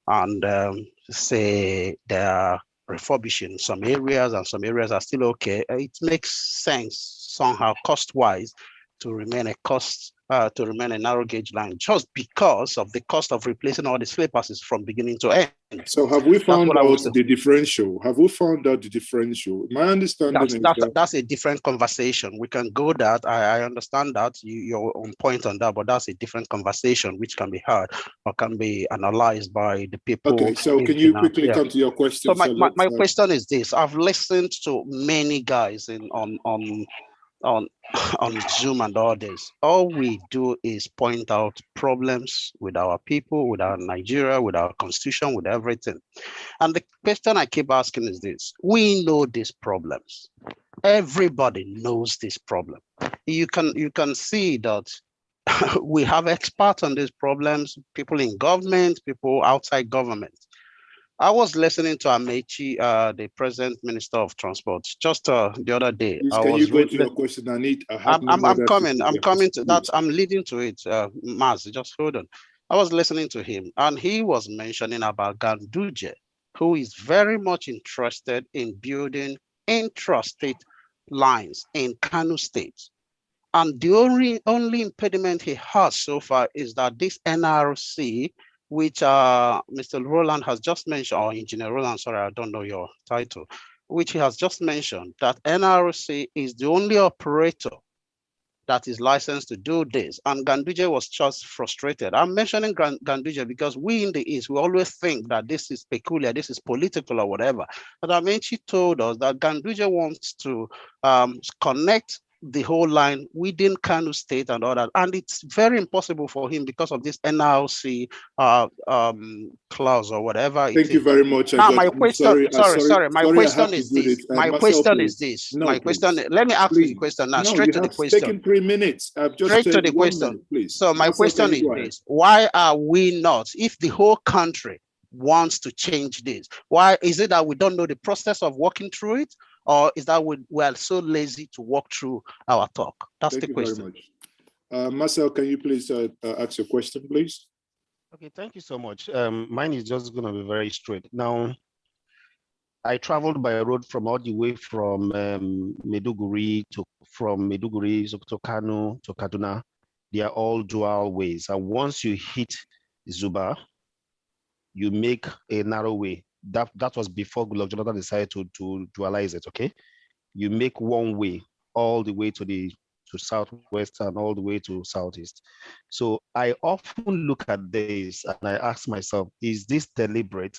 and say they are refurbishing some areas and some areas are still okay, it makes sense somehow cost-wise to remain a narrow gauge line, just because of the cost of replacing all the slip passes from beginning to end. So have we found out the differential? Have we found out the differential? My understanding is that's a different conversation. We can go that. I understand that you're on point on that, but that's a different conversation which can be heard or can be analyzed by the people. Okay, so can you quickly come to your question? So my question is this: I've listened to many guys on Zoom and all this. All we do is point out problems with our people, with our Nigeria, with our constitution, with everything. And the question I keep asking is this: we know these problems. Everybody knows this problem. You can see that we have experts on these problems, people in government, people outside government. I was listening to Amechi, the present Minister of Transport, just the other day. Please, can you go to your question? I'm coming to that. I'm leading to it, Maz, just hold on. I was listening to him, and he was mentioning about Ganduje, who is very much interested in building intrastate lines in Kano State. And the only impediment he has so far is that this NRC, which Mr. Roland has just mentioned, or Engineer Roland, sorry, I don't know your title, which he has just mentioned, that NRC is the only operator that is licensed to do this. And Ganduje was just frustrated. I'm mentioning Ganduje because we in the East, we always think that this is peculiar, this is political or whatever. But Amenchi told us that Ganduje wants to connect the whole line within Kano State and all that. And it's very impossible for him because of this NRC clause or whatever. Thank you very much. Now, my question, sorry. My question is this. My question is this. My question, let me ask you the question now, straight to the question. Taken 3 minutes. I've just straight to the question, please. So my question is this. Why are we not, if the whole country wants to change this, why is it that we don't know the process of working through it? Or is that we are so lazy to walk through our talk? That's the question. Thank you very much. Marcel, can you please ask your question, please? Okay, thank you so much. Mine is just going to be very straight. Now, I traveled by road from all the way from Maiduguri to Kano to Kaduna. They are all dual ways. And once you hit Zuba, you make a narrow way. That was before Goodluck Jonathan decided to dualize it, okay? You make one way all the way to southwest and all the way to southeast. So I often look at this and I ask myself, is this deliberate?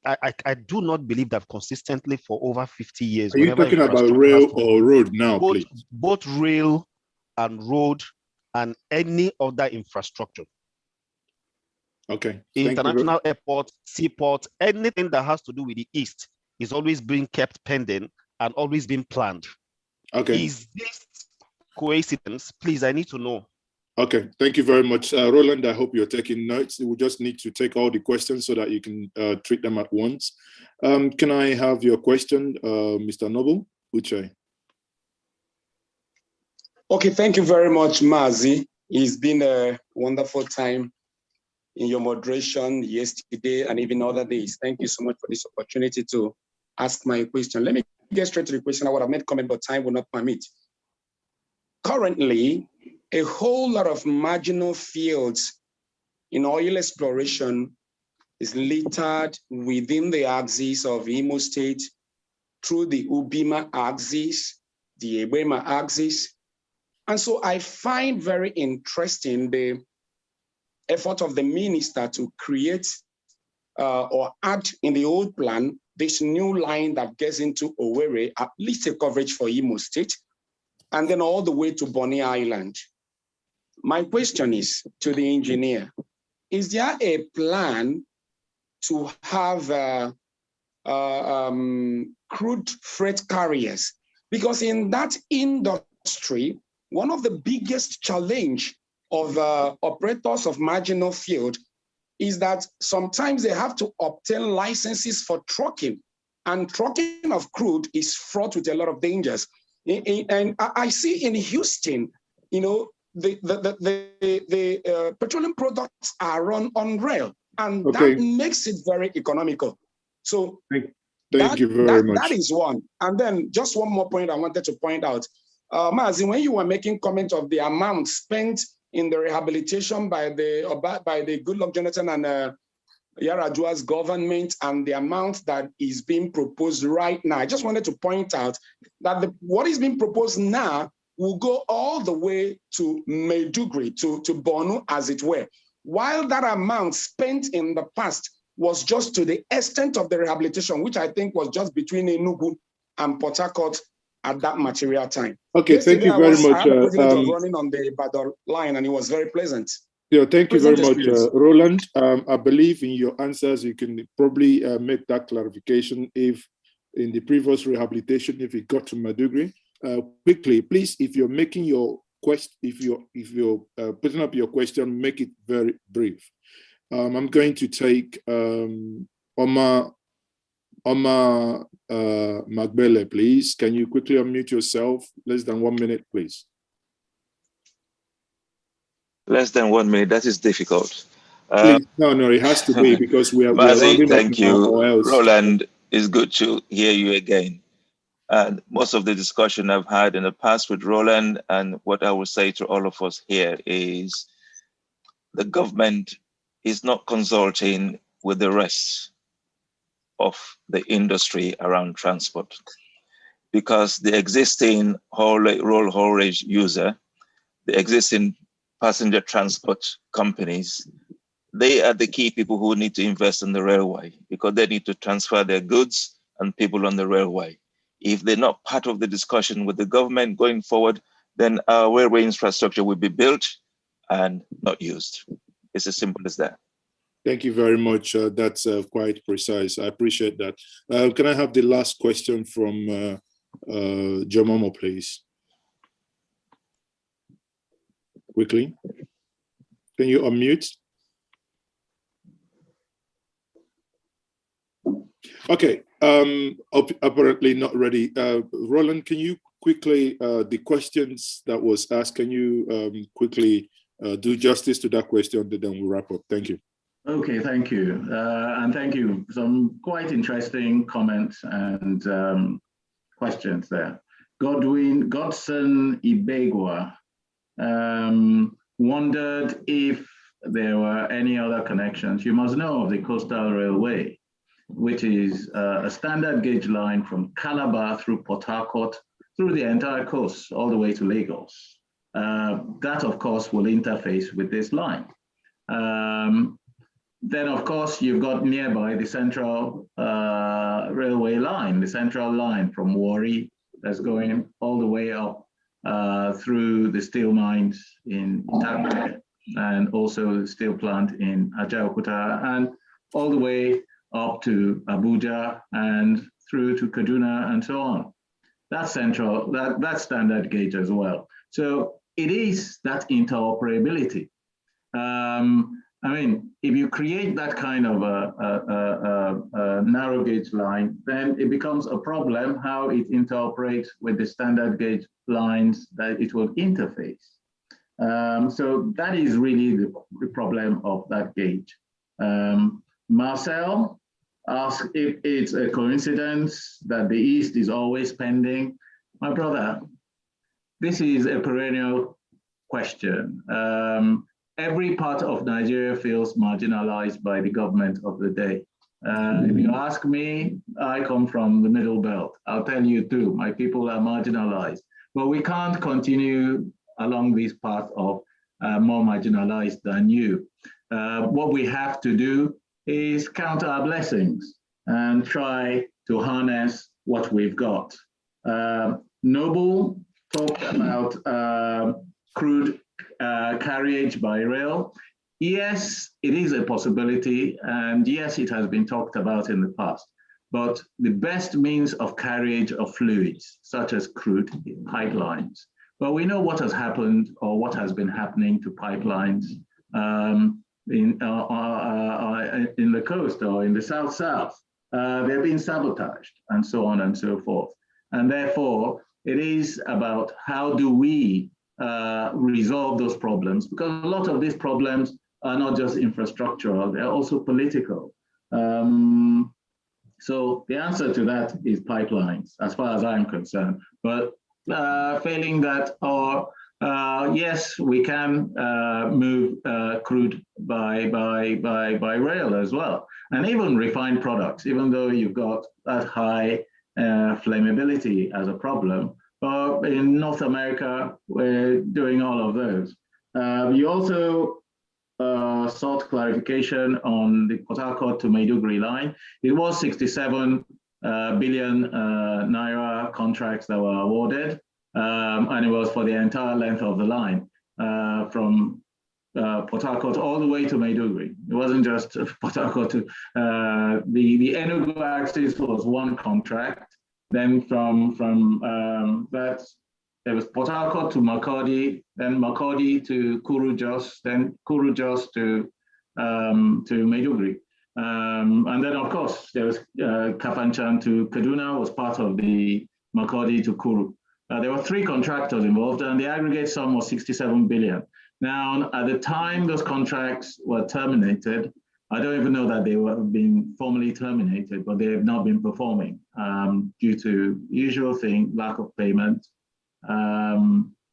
I do not believe that consistently for over 50 years. Are you talking about rail or road now, please? Both rail and road and any other infrastructure. Okay. International airport, seaport, anything that has to do with the East is always being kept pending and always being planned. Okay. Is this coincidence? Please, I need to know. Okay, thank you very much. Roland, I hope you're taking notes. We just need to take all the questions so that you can treat them at once. Can I have your question, Mr. Noble? Uche. Okay, thank you very much, Mazi. It's been a wonderful time in your moderation yesterday and even other days. Thank you so much for this opportunity to ask my question. Let me get straight to the question, I would have made comment, but time will not permit. Currently, a whole lot of marginal fields in oil exploration is littered within the axis of Imo State through the Ubima axis, the Ebema axis. And so I find very interesting the effort of the minister to create or add in the old plan this new line that gets into Owerri, at least a coverage for Imo State, and then all the way to Bonny Island. My question is to the engineer, is there a plan to have crude freight carriers? Because in that industry, one of the biggest challenge of operators of marginal field is that sometimes they have to obtain licenses for trucking, and trucking of crude is fraught with a lot of dangers. And I see in Houston, you know, the petroleum products are run on rail, and that makes it very economical. So thank you very much. That is one. And then just one more point I wanted to point out. Mazi, when you were making comment of the amount spent in the rehabilitation by the Goodluck Jonathan and Yar'Adua's government and the amount that is being proposed right now, I just wanted to point out that what is being proposed now will go all the way to Maiduguri, to Borno, as it were, while that amount spent in the past was just to the extent of the rehabilitation, which I think was just between Enugu and Port Harcourt at that material time. Okay, thank you very much. I had the privilege of running on the Ibadan line, and it was very pleasant. Yeah, thank you very much, Roland. I believe in your answers, you can probably make that clarification if in the previous rehabilitation, if it got to Maiduguri. Quickly, please, if you're making your question, if you're putting up your question, make it very brief. I'm going to take Omar Magbele, please. Can you quickly unmute yourself? Less than 1 minute, please. Less than 1 minute, that is difficult. Please, no, it has to be because we are Mazi, thank you. Or else. Roland, it's good to hear you again. And most of the discussion I've had in the past with Roland, and what I will say to all of us here is the government is not consulting with the rest of the industry around transport, because the existing roll haulage user, the existing passenger transport companies, they are the key people who need to invest in the railway, because they need to transfer their goods and people on the railway. If they're not part of the discussion with the government going forward, then our railway infrastructure will be built and not used. It's as simple as that. Thank you very much. That's quite precise. I appreciate that. Can I have the last question from Jomomo, please? Quickly. Can you unmute? Okay, apparently not ready. Roland, can you quickly, the questions that was asked, can you quickly do justice to that question, then we'll wrap up. Thank you. Okay, thank you. And thank you. Some quite interesting comments and questions there. Godson Ibegwa wondered if there were any other connections. You must know of the Coastal Railway, which is a standard gauge line from Calabar through Port Harcourt, through the entire coast, all the way to Lagos. That, of course, will interface with this line. Then, of course, you've got nearby the Central Railway line, the Central line from Warri, that's going all the way up through the steel mines in Itakpe, and also the steel plant in Ajaokuta, and all the way up to Abuja and through to Kaduna and so on. That's central, that's standard gauge as well. So it is that interoperability. I mean, if you create that kind of a narrow gauge line, then it becomes a problem how it interoperates with the standard gauge lines that it will interface. So that is really the problem of that gauge. Marcel, ask if it's a coincidence that the East is always pending. My brother, this is a perennial question. Every part of Nigeria feels marginalized by the government of the day. If you ask me, I come from the Middle Belt. I'll tell you too, my people are marginalized. But we can't continue along this path of more marginalized than you. What we have to do is count our blessings and try to harness what we've got. Noble talked about crude carriage by rail. Yes, it is a possibility, and yes, it has been talked about in the past. But the best means of carriage of fluids, such as crude, pipelines. But we know what has happened or what has been happening to pipelines in the coast or in the south-south. They're being sabotaged and so on and so forth. And therefore, it is about how do we resolve those problems, because a lot of these problems are not just infrastructural, they're also political. So the answer to that is pipelines, as far as I'm concerned. But failing that, or yes, we can move crude by rail as well, and even refined products, even though you've got that high flammability as a problem. But in North America, we're doing all of those. You also sought clarification on the Port Harcourt to Maiduguri line. It was 67 billion naira contracts that were awarded, and it was for the entire length of the line from Port Harcourt all the way to Maiduguri. It wasn't just Port Harcourt to the Enugu axis was one contract. Then from that, there was Port Harcourt to Makurdi, then Makurdi to Kuru Jos, then Kuru Jos to Maiduguri. And then, of course, there was Kafanchan to Kaduna was part of the Makurdi to Kuru. There were 3 contractors involved, and the aggregate sum was 67 billion. Now, at the time those contracts were terminated, I don't even know that they were being formally terminated, but they have not been performing due to usual thing, lack of payment,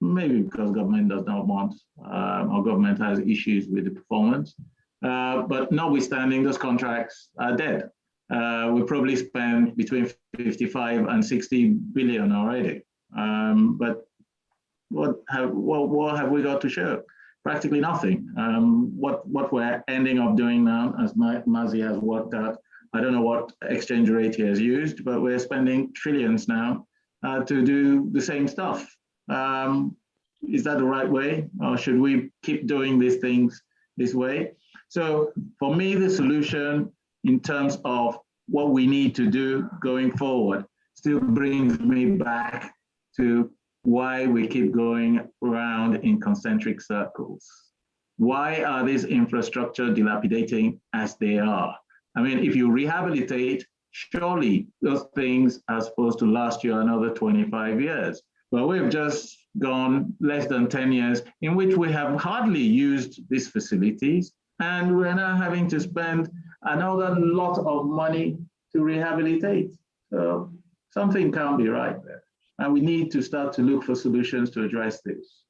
maybe because government does not want, or government has issues with the performance. But notwithstanding, those contracts are dead. We probably spent between 55 and 60 billion already. But what have we got to show? Practically nothing. What we're ending up doing now, as Mazi has worked out, I don't know what exchange rate he has used, but we're spending trillions now to do the same stuff. Is that the right way? Or should we keep doing these things this way? So for me, the solution in terms of what we need to do going forward still brings me back to why we keep going around in concentric circles. Why are these infrastructure dilapidating as they are? I mean, if you rehabilitate, surely those things are supposed to last you another 25 years. But we've just gone less than 10 years in which we have hardly used these facilities, and we're now having to spend another lot of money to rehabilitate. So something can't be right there. And we need to start to look for solutions to address this.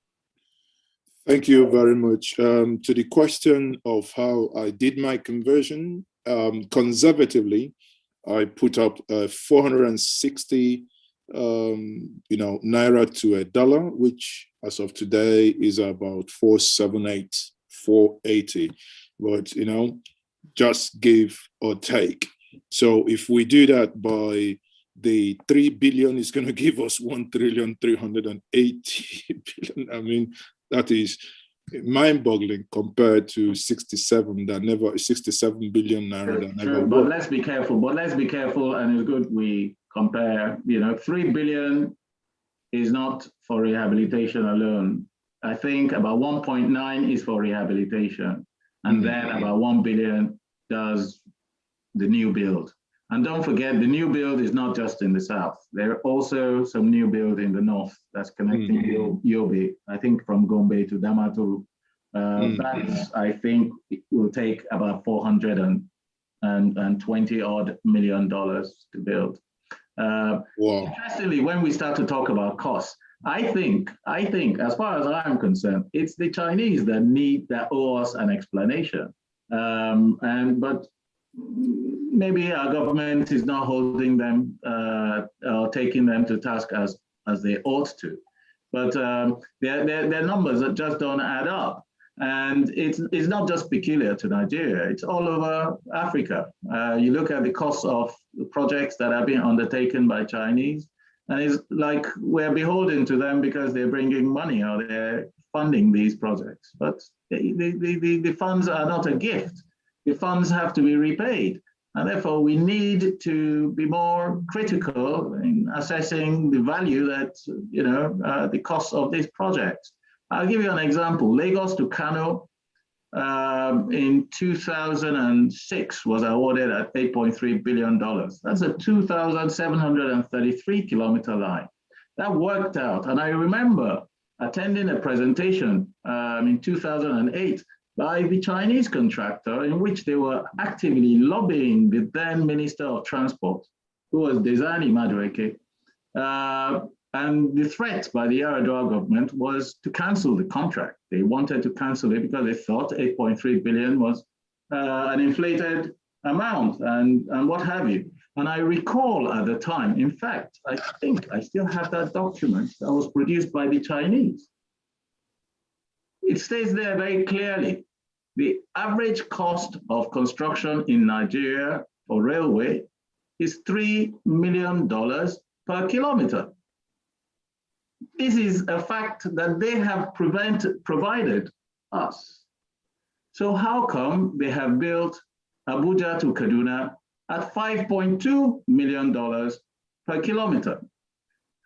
Thank you very much. To the question of how I did my conversion, conservatively, I put up 460 naira to a dollar, which as of today is about 478, 480. But just give or take. So if we do that by the 3 billion is going to give us 1,380 billion. I mean, that is mind-boggling compared to 67 billion naira that never worked. But let's be careful. And it's good we compare. 3 billion is not for rehabilitation alone. I think about 1.9 is for rehabilitation, and then about 1 billion does the new build. And don't forget, the new build is not just in the south. There are also some new build in the north that's connecting Yobe, I think from Gombe to Damaturu. That, I think, will take about 400 and 20 odd million dollars to build. Wow. Interestingly, when we start to talk about costs, I think, as far as I'm concerned, it's the Chinese that owe us an explanation. But maybe our government is not holding them or taking them to task as they ought to. But their numbers just don't add up. And it's not just peculiar to Nigeria, it's all over Africa. You look at the costs of the projects that are being undertaken by Chinese, and it's like we're beholden to them because they're bringing money or they're funding these projects. But the funds are not a gift. The funds have to be repaid. And therefore, we need to be more critical in assessing the value that, the cost of these projects. I'll give you an example. Lagos to Kano in 2006 was awarded at $8.3 billion. That's a 2,733 kilometer line. That worked out. And I remember attending a presentation in 2008 by the Chinese contractor in which they were actively lobbying the then Minister of Transport, who was Desani Madueke. And the threat by the Yar'Adua government was to cancel the contract. They wanted to cancel it because they thought 8.3 billion was an inflated amount and what have you. And I recall at the time, in fact, I think I still have that document that was produced by the Chinese. It states there very clearly, the average cost of construction in Nigeria for railway is $3 million per kilometer. This is a fact that they have provided us. So how come they have built Abuja to Kaduna at $5.2 million per kilometer?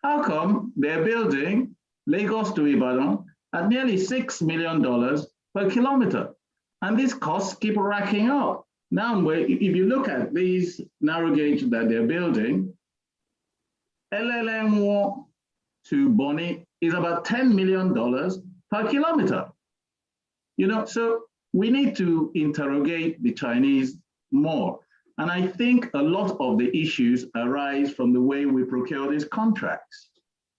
How come they're building Lagos to Ibadan at nearly $6 million per kilometer? And these costs keep racking up. Now, if you look at these narrow gauge that they're building, LLM to Bonny is about $10 million per kilometer. So we need to interrogate the Chinese more. And I think a lot of the issues arise from the way we procure these contracts.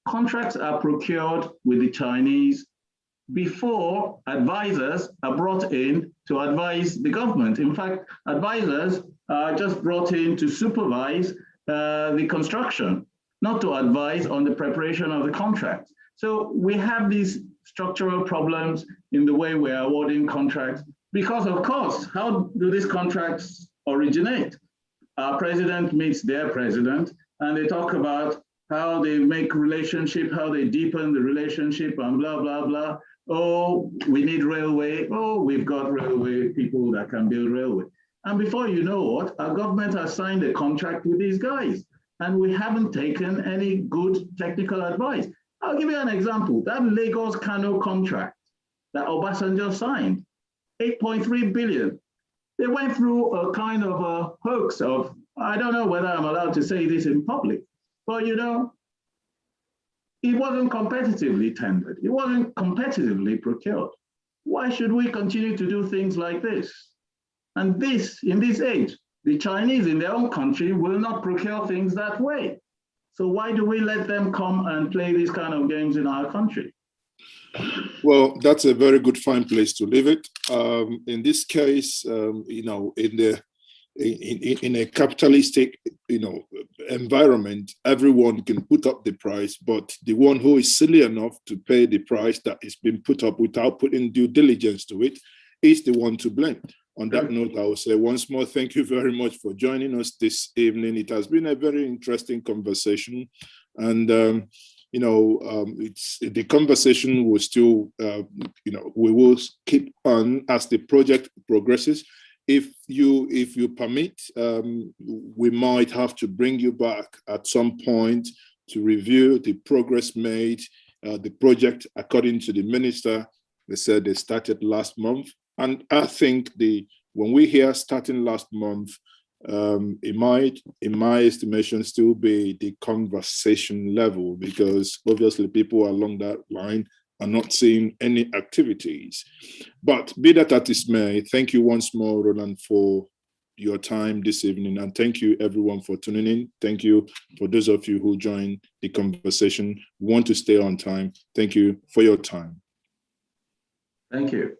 Contracts are procured with the Chinese before advisors are brought in to advise the government. In fact, advisors are just brought in to supervise the construction, not to advise on the preparation of the contract. So we have these structural problems in the way we're awarding contracts because, of course, how do these contracts originate? Our president meets their president and they talk about how they make relationship, how they deepen the relationship and blah, blah, blah. Oh, we need railway. Oh, we've got railway people that can build railway. And before you know what, our government has signed a contract with these guys. And we haven't taken any good technical advice. I'll give you an example. That Lagos-Kano contract that Obasanjo signed, 8.3 billion. They went through a kind of a hoax of, I don't know whether I'm allowed to say this in public, but it wasn't competitively tendered. It wasn't competitively procured. Why should we continue to do things like this? And in this age, the Chinese in their own country will not procure things that way. So why do we let them come and play these kind of games in our country? Well, that's a very good, fine place to leave it. In this case, in a capitalistic, environment, everyone can put up the price, but the one who is silly enough to pay the price that is being put up without putting due diligence to it is the one to blame. On that note, I will say once more, thank you very much for joining us this evening. It has been a very interesting conversation, and it's the conversation will still, we will keep on as the project progresses. If you permit, we might have to bring you back at some point to review the progress made. The project, according to the minister, they said they started last month. And I think when we hear starting last month, it might, in my estimation, still be the conversation level, because obviously people along that line are not seeing any activities. But be that as it may, thank you once more, Roland, for your time this evening. And thank you everyone for tuning in. Thank you for those of you who joined the conversation. Want to stay on time. Thank you for your time. Thank you.